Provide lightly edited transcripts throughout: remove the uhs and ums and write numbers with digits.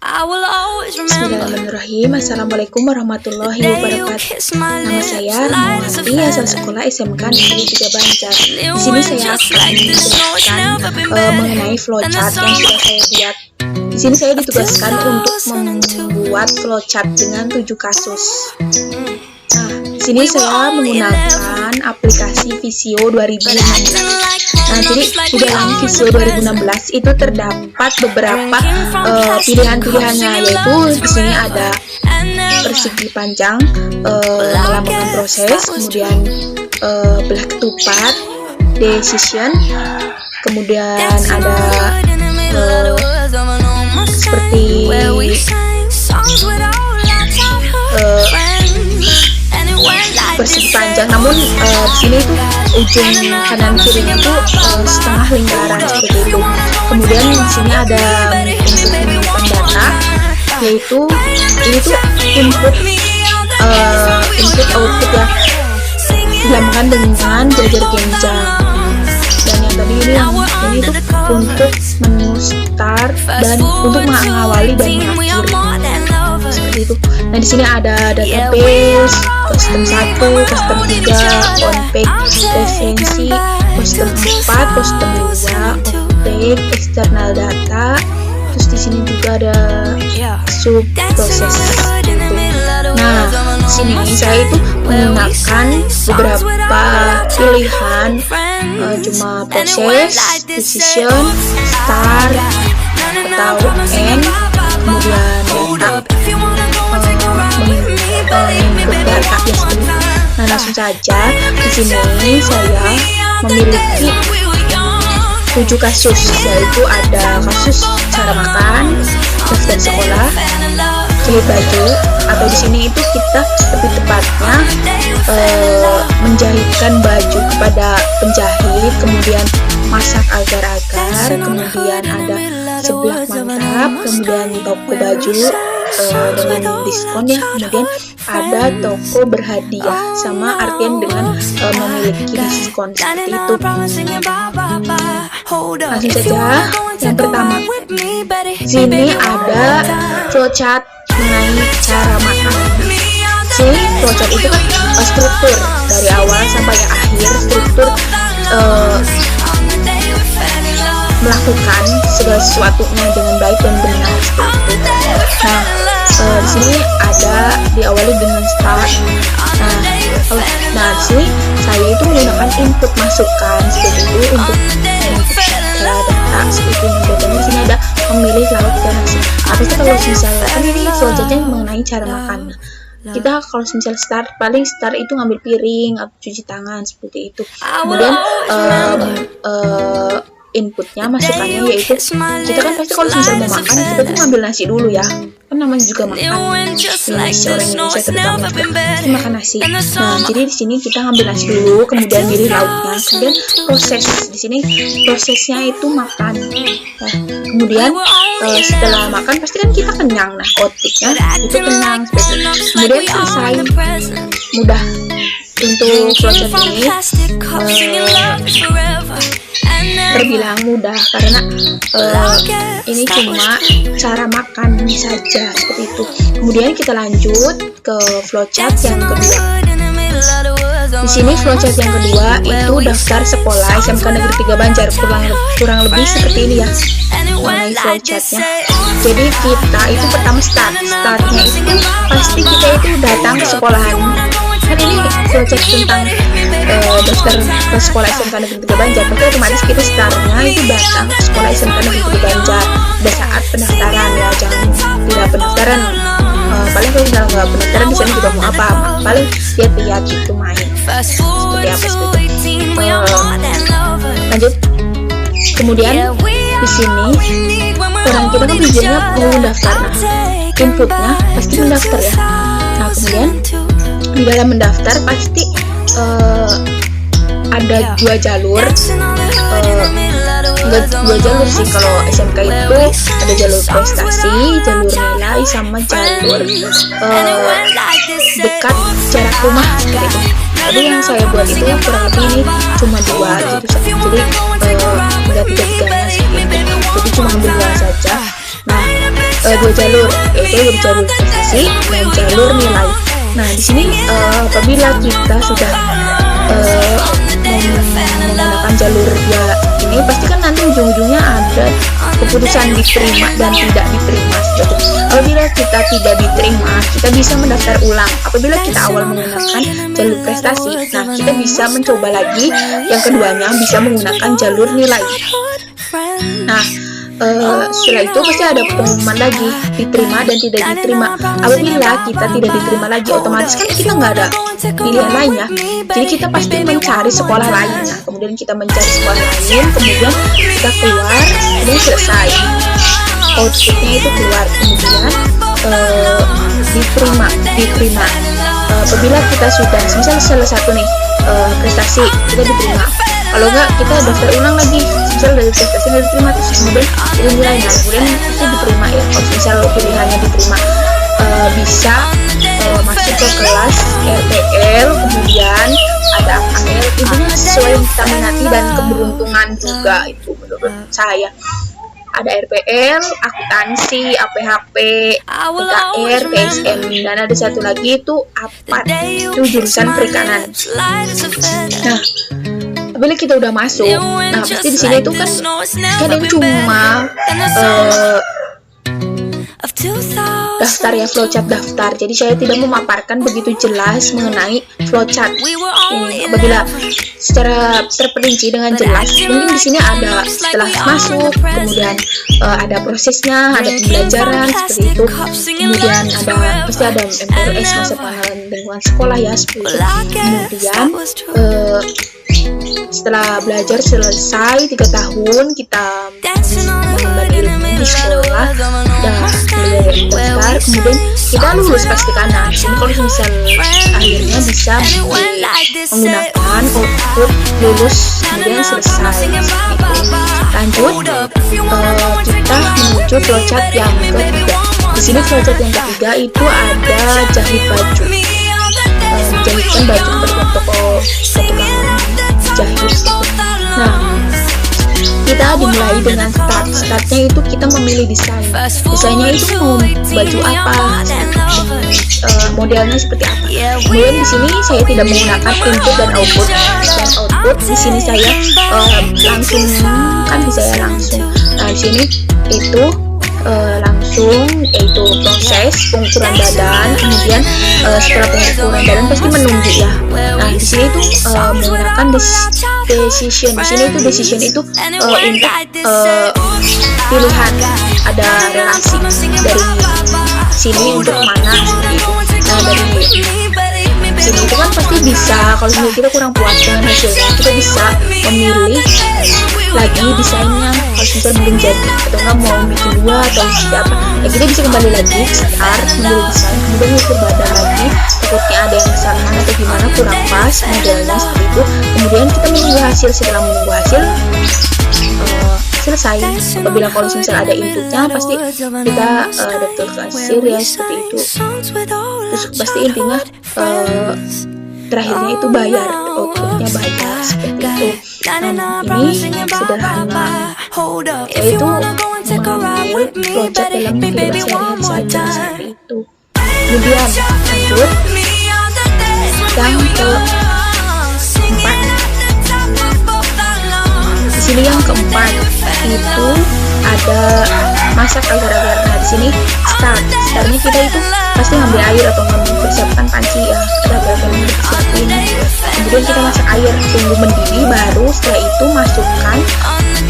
Bismillahirrahmanirrahim. Assalamualaikum warahmatullahi wabarakatuh. Nama saya Rahmawati, asal sekolah SMK Negeri 3 Banjar. Di sini saya akan menjelaskan mengenai flowchart yang sudah saya buat. Di sini saya ditugaskan untuk membuat flowchart dengan 7 kasus. Nah, di sini saya menggunakan aplikasi Visio 2016. Nah, jadi di dalam Visio 2016 itu terdapat beberapa pilihan-pilihannya, yaitu di sini ada persegi panjang, melambangkan proses, kemudian belah ketupat, decision, kemudian ada seperti persegi panjang, namun di sini itu ujung kanan kirinya itu setengah lingkaran seperti itu. Kemudian di sini ada untuk menyimpan data, yaitu ini tuh input output ya, dilambangkan dengan jajar genjang. Dan yang tadi ini tuh untuk menu start dan untuk mengawali dan mengakhiri seperti itu. Nah, di sini ada database, custom 1, custom 3, on-page, referensi, custom 4, custom 2, off-page, external data. Terus di sini juga ada sub proses gitu. Nah, di sini saya itu menggunakan beberapa pilihan, cuma proses, decision, start, atau end, kemudian data, input data ya seperti itu. Nah, langsung saja di sini saya memiliki 7 kasus, yaitu ada kasus cara makan, daftar sekolah, jahit baju, atau di sini itu kita lebih tepatnya menjahitkan baju kepada penjahit, kemudian masak agar-agar, kemudian ada sebelah mantap, kemudian toko baju dengan diskon ya, kemudian ada toko berhadiah, sama artian dengan memiliki diskon seperti itu. Langsung saja, yang pertama sini ada flowchart mengenai cara makan. Sini flowchart itu kan struktur dari awal sampai akhir, struktur melakukan segala sesuatunya dengan baik dan benar seperti itu. Nah, di sini ada diawali dengan start. Nah, di sini saya itu menggunakan input masukan seperti itu untuk data seperti itu. Datanya di sini ada memilih lauk dan nasi. Apa itu kalau misalnya kan ini flowchartnya mengenai cara makan. Kita kalau misal start, paling start itu ngambil piring atau cuci tangan seperti itu. Kemudian inputnya, masukannya yaitu kita kan pasti kalau misal mau makan kita tuh ngambil nasi dulu ya, kan namanya juga makan. Nasi orang Indonesia terutama juga pasti makan nasi. Nah, jadi di sini kita ngambil nasi dulu, kemudian pilih lauknya, kemudian proses. Di sini prosesnya itu makan. Nah, kemudian setelah makan pasti kan kita kenyang. Nah, outputnya itu kenyang seperti itu. Kemudian selesai, mudah untuk flowchart ini terbilang mudah karena ini cuma cara makan saja seperti itu. Kemudian kita lanjut ke flowchart yang kedua. Di sini flowchart yang kedua itu daftar sekolah SMK Negeri 3 Banjar, kurang lebih seperti ini ya mengenai flowchartnya. Jadi kita itu pertama startnya itu pasti kita itu datang ke sekolahan. Kan ini flowchart tentang daftar ke sekolah SMK Negeri 3 Banjar, tapi otomatis kita startnya itu datang ke sekolah SMK Negeri 3 Banjar pada saat pendaftaran ya, jangan tidak pendaftaran. Paling kalau nggak pendaftaran di sana juga mau apa, paling lihat-lihat itu main seperti apa seperti itu. Lanjut, kemudian di sini orang kita kan tujuannya mau mendaftar, nah inputnya pasti mendaftar ya. Nah, kemudian di dalam mendaftar pasti ada 2 jalur, enggak 2 jalur sih kalau SMK itu ada jalur prestasi, jalur nilai, sama jalur dekat jarak rumah seperti itu. Tapi yang saya buat itu kurang lebih ini cuma 2 gitu, jadi enggak 3-3-nya seperti itu, jadi cuma ambil 2 saja. Nah, dua jalur, yaitu jalur prestasi dan jalur nilai. Nah, di sini apabila kita sudah menggunakan jalur dia ini, pasti kan nanti ujung-ujungnya ada keputusan diterima dan tidak diterima. Apabila kita tidak diterima, kita bisa mendaftar ulang. Apabila kita awal menggunakan jalur prestasi, nah kita bisa mencoba lagi yang keduanya bisa menggunakan jalur nilai. Nah, setelah itu pasti ada pengumuman lagi, diterima dan tidak diterima. Apabila kita tidak diterima lagi, otomatis kan kita nggak ada pilihan lainnya, jadi kita pasti mencari sekolah lain. Nah, kemudian kita mencari sekolah lain, kemudian kita keluar, kemudian selesai, outputnya itu keluar, kemudian diterima. Apabila kita sudah misal salah satu nih prestasi, kita diterima. Kalau enggak, kita daftar ulang lagi, misal dari prestasi nggak diterima, terus kemudian nilai, nah kemudian itu diterima ya. Kalau misal pilihannya diterima, bisa masuk ke kelas RPL, kemudian ada AKL, intinya sesuai yang kita minati dan keberuntungan juga itu menurut saya. Ada RPL, akuntansi, APHP, IKR, TSM, dan ada satu lagi itu APAT, itu jurusan perikanan. Nah, apabila kita udah masuk, nah pasti di sini itu kan kadang cuma daftar ya, flowchart daftar. Jadi saya tidak memaparkan begitu jelas mengenai flowchart. Apabila secara terperinci dengan jelas, mungkin di sini ada setelah masuk, kemudian ada prosesnya, ada pembelajaran seperti itu, kemudian pasti ada MPLS, masa pengenalan lingkungan sekolah ya seperti itu. Kemudian setelah belajar selesai 3 tahun, kita mengemban ilmu di sekolah dan daftar, kemudian kita lulus pastikan. Nah, ini kalau misal akhirnya bisa menggunakan output lulus, kemudian selesai. Lanjut, kita menuju flowchart yang ketiga. Di sini flowchart yang ketiga itu ada jahit baju, menjahitkan baju berbentuk potongan jahit. Nah, kita dimulai dengan startnya itu kita memilih desainnya itu mau baju apa, modelnya seperti apa. Kemudian di sini saya tidak menggunakan input dan output. Di sini saya langsung kan bisa ya langsung. Nah, di sini itu langsung yaitu proses pengukuran badan, kemudian setelah pengukuran badan pasti menunggu ya. Nah, di sini itu menggunakan decision. Di sini itu decision itu untuk pilihan, ada relasi dari sini untuk mana seperti itu. Nah, dari sini itu kan pasti bisa, kalau misalnya kita kurang puas dengan hasilnya, kita bisa memilih lagi desainnya, kalau misalnya belum jadi atau nggak mau bikin dua atau seperti apa ya, kita bisa kembali lagi start, memilih desain, kemudian ukur badan lagi, takutnya ada yang kesalahan atau gimana kurang pas modelnya seperti itu. Kemudian kita menunggu hasil. Setelah menunggu hasil selesai. Apabila kalau misalnya ada inputnya, pasti kita daftar ke kasir ya seperti itu. Terus pasti intinya terakhirnya itu bayar, outputnya bayar seperti itu. Nah, ini sederhana, yaitu mengambil flowchart dalam kehidupan sehari-hari saja seperti itu. Kemudian lanjut yang keempat. Di sini yang keempat itu ada masak agar-agar. Nah, di sini startnya kita itu pasti ngambil air atau mempersiapkan panci ya, agar-agar dipersiapin. Kemudian kita masak air, tunggu mendidih, baru setelah itu masukkan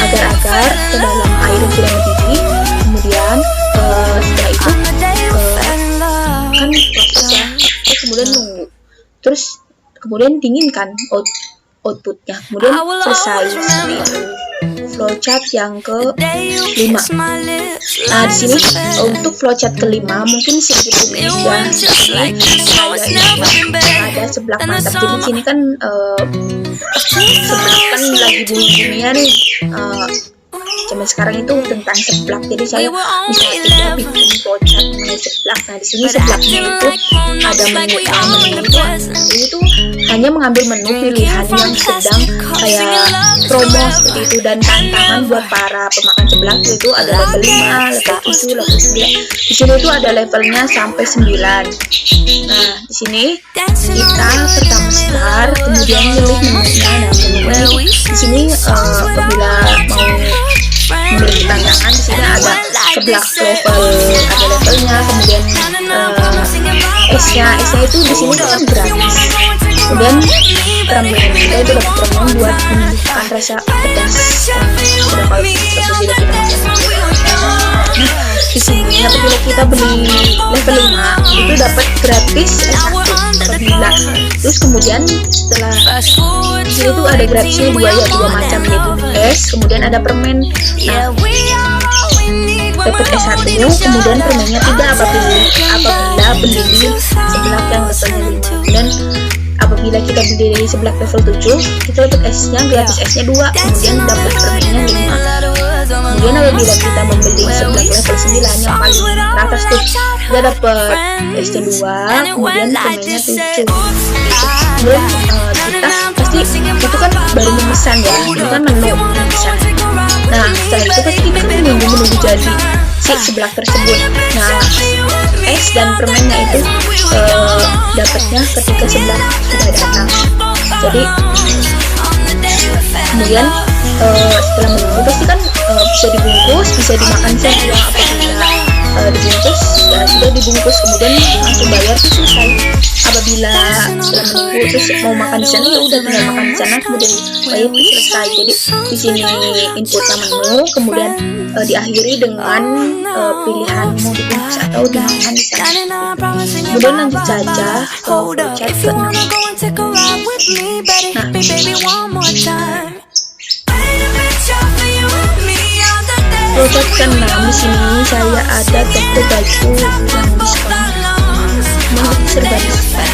agar-agar ke dalam air yang sudah mendidih. Kemudian setelah itu kan prosesnya, kemudian nunggu, terus kemudian dinginkan outputnya, kemudian selesai. Seperti itu flowchart yang ke-5. Nah, di sini untuk flowchart ke-5 mungkin sedikit unik ya, ada seblak mantap. Jadi di sini kan seblak kan lagi bumi-buminya nih, zaman sekarang itu tentang seblak. Jadi saya bisa bikin flowchart mengenai seblak. Nah di sini seblaknya itu ada menu itu hanya mengambil menu pilihan yang sedang kayak promo seperti itu, dan tantangan buat para pemakan seblak itu ada level 5, level 7, level 9. Di sini itu ada levelnya sampai 9. Nah di sini kita pertama start, kemudian milih menunya. Nah menunya di sini apabila mau memberi tantangan, di sini ada seblak level, ada levelnya, kemudian esnya itu di sini kan gratis. Kemudian rambutan kita itu dapat promo buat menunjukkan rasa pedas yang sudah paling apabila kita di sini apabila kita beli level 5 itu dapat gratis S1 apabila. Terus kemudian setelah di sini tuh ada gratisnya dua macam, yaitu es, kemudian ada permen. Nah dapat S1, kemudian permennya 3 apabila beli di seblak yang levelnya 5. Dan apabila kita beli di seblak level 7 kita dapat esnya gratis, esnya 2, kemudian dapat permennya 5. Kemudian apabila kita membeli seblak level 9 yang paling teratas tuh, kita dapat esnya 2, kemudian permennya 7. Kemudian kita pasti itu kan baru memesan ya, itu kan menu memesan. Nah setelah itu pasti kita kan menunggu jadi si seblak tersebut. Nah es dan permennya itu dapatnya ketika seblak sudah datang. Jadi kemudian setelah menunggu pasti kan bisa dibungkus, bisa dimakan saja. Apabila dibungkus ya sudah dibungkus, kemudian langsung bayar tuh selesai. Apabila setelah menunggu terus mau makan di sana ya udah tinggal makan di sana, kemudian bayar tuh selesai. Jadi di sini inputnya menu, kemudian diakhiri dengan pilihan mau dibungkus atau dimakan di sana. Kemudian lanjut saja ke flowchart ke-6. Flowchart ke-6 di sini saya ada toko baju yang diskon, serba diskon.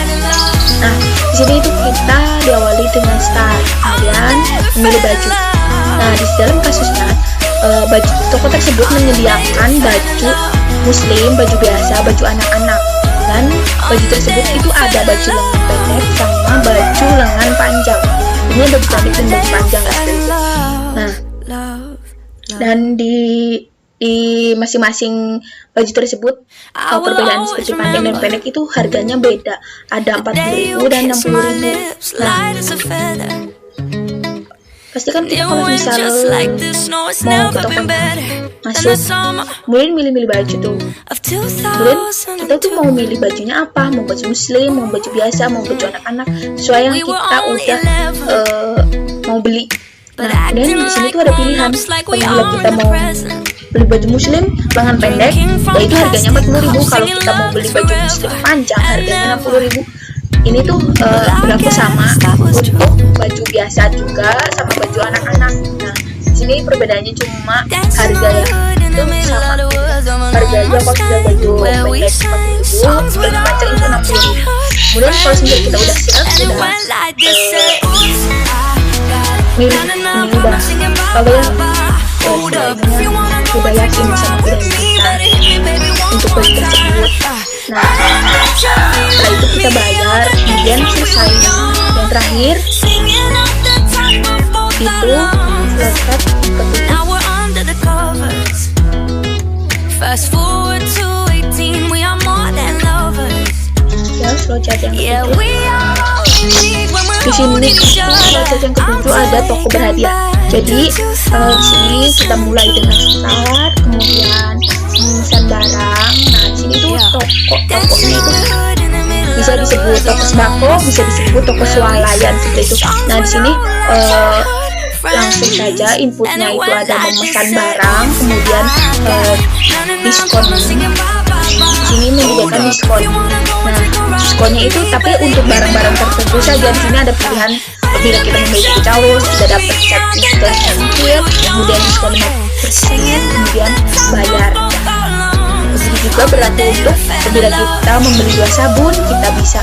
Nah di sini itu kita diawali dengan start, kemudian memilih baju. Nah di dalam kasusnya baju toko tersebut menyediakan baju muslim, baju biasa, baju anak-anak, dan baju tersebut itu ada baju lengan pendek sama baju lengan panjang. Ini ada pendek dan baju panjang seperti itu. Nah dan di masing-masing baju tersebut perbedaan seperti panjang dan pendek itu harganya beda, ada 40.000 dan 60.000. Nah pasti kan kita kalau misal mau ke toko masuk, kemudian milih-milih baju tuh, kemudian kita tuh mau milih bajunya apa, mau baju muslim, mau baju biasa, mau baju anak-anak, sesuai yang kita udah mau beli. Nah kemudian di sini tuh ada pilihan, apabila kita mau beli baju muslim lengan pendek yaitu harganya 40.000, kalau kita mau beli baju muslim panjang harganya 60.000. Ini tuh berlaku sama untuk baju biasa juga sama baju anak-anak. Nah di sini perbedaannya cuma harga ya, itu sama harganya. Kalau sudah baju pendek 40.000, baju panjang itu 60.000. Kemudian kalau sudah kita udah siap, milih ini udah, kalau ya udah yakin sama pilihan kita untuk baju tersebut. Nah setelah itu kita bayar, kemudian selesai. Yang terakhir itu flowchart ketutup. Ya flowchart yang ketutup. Di sini flowchart yang ketujuh ada toko berhadiah. Jadi di sini kita mulai dengan start, kemudian memesan barang. Nah di sini tuh tokonya itu bisa disebut toko sembako, bisa disebut toko swalayan seperti itu. Nah di sini langsung saja inputnya itu ada memesan barang, kemudian diskon. Di sini menyediakan diskon. Nah diskonnya itu tapi untuk barang-barang tertentu saja. Di sini ada pilihan, apabila kita memiliki caus kita dapat set gelas cangkir, kemudian diskon 5%, kemudian bayar. Begitu juga berlaku untuk apabila kita membeli 2 sabun, kita bisa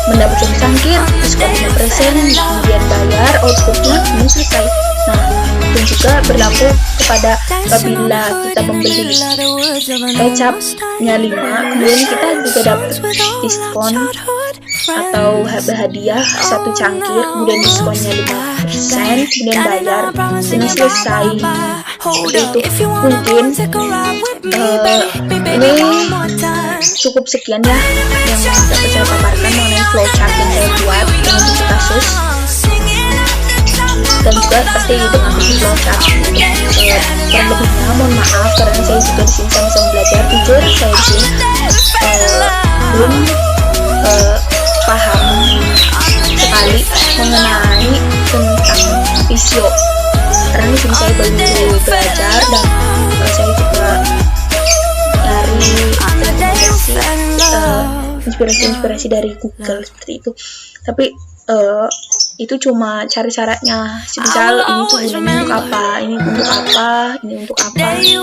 mendapatkan cangkir diskon 5%, kemudian bayar, outputnya ini selesai. Nah, dan juga berlaku kepada apabila kita membeli kecapnya 5, kemudian kita juga dapat diskon atau hadiah 1 cangkir, kemudian diskonnya 5%, kemudian bayar, ini selesai. Seperti itu. Mungkin ini cukup sekian ya yang dapat saya paparkan mengenai flowchart yang saya buat dengan buku kasus, dan juga pasti itu menjadi flowchart. Kurang lebihnya mohon maaf karena saya juga di sini sama-sama belajar. Jujur saya di sini belum paham sekali mengenai tentang visio, karena di sini saya baru belajar dan saya juga dari inspirasi dari Google seperti itu. Tapi itu cuma cari caranya, semisal ini tuh untuk apa, ini untuk apa, ini untuk apa gitu.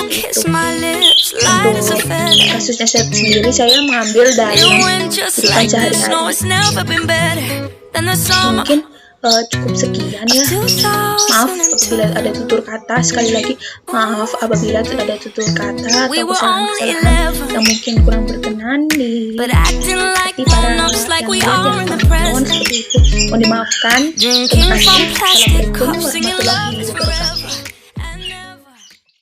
Untuk kasusnya saya sendiri, saya mengambil dari kehidupan sehari-hari. Mungkin cukup sekian ya. Maaf apabila ada tutur kata, sekali lagi maaf apabila ada tutur kata atau kesalahan-kesalahan yang mungkin kurang berkenan di hati para yang belajar, seperti itu. Mohon dimaafkan. Terima kasih. Assalamualaikum warahmatullahi wabarakatuh.